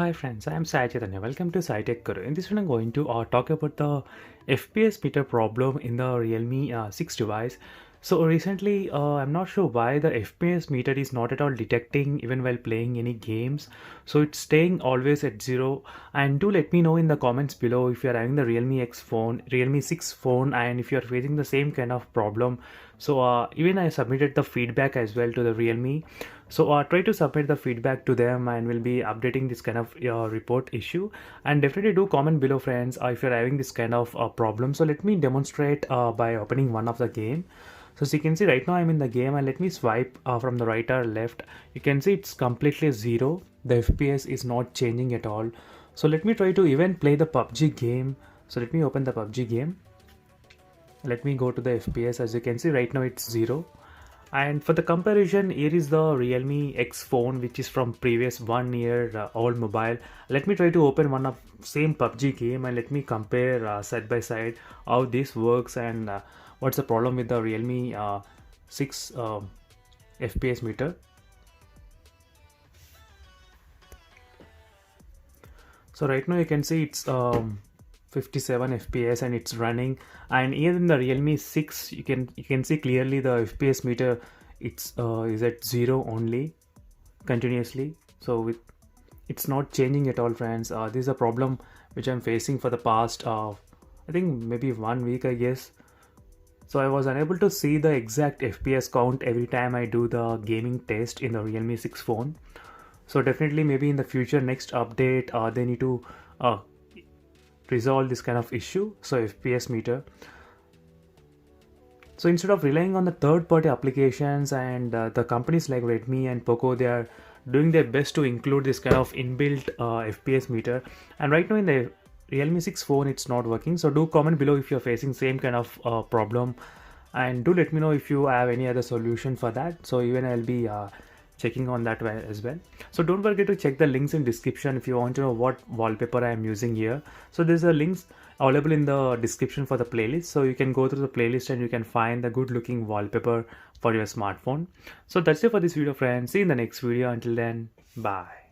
Hi friends, I am Sai Chaitanya. Welcome to SciTech Guru. In this video, I'm going to talk about the FPS meter problem in the Realme 6 device. So recently, I'm not sure why the FPS meter is not at all detecting even while playing any games. So it's staying always at 0. And do let me know in the comments below if you are having the Realme X phone, Realme 6 phone, and if you are facing the same kind of problem. So even I submitted the feedback as well to the Realme. So try to submit the feedback to them and we'll be updating this kind of report issue. And definitely do comment below friends if you're having this kind of problem. So let me demonstrate by opening one of the game. So as you can see right now I'm in the game, and let me swipe from the right or left. You can see it's completely 0. The FPS is not changing at all. So let me try to even play the PUBG game. So let me open the PUBG game. Let me go to the FPS. As you can see right now it's 0. And for the comparison, here is the Realme X phone, which is from previous 1 year old mobile. Let me try to open one of same PUBG game and let me compare side by side how this works and what's the problem with the Realme 6 FPS meter. So right now you can see it's 57 FPS and it's running, and here in the Realme 6 you can see clearly the FPS meter it's is at 0 only continuously. So it's not changing at all friends. This is a problem which I'm facing for the past I think maybe 1 week I guess. So I was unable to see the exact FPS count every time I do the gaming test in the Realme 6 phone. So definitely maybe in the future next update they need to resolve this kind of issue. So FPS meter. So instead of relying on the third-party applications and the companies like Redmi and Poco, they are doing their best to include this kind of inbuilt FPS meter. And right now in the Realme 6 phone, it's not working. So do comment below if you're facing same kind of problem, and do let me know if you have any other solution for that. So even I'll be checking on that as well. So don't forget to check the links in description if you want to know what wallpaper I am using here. So there's a links available in the description for the playlist, so you can go through the playlist and you can find the good looking wallpaper for your smartphone. So that's it for this video friends. See you in the next video. Until then, bye.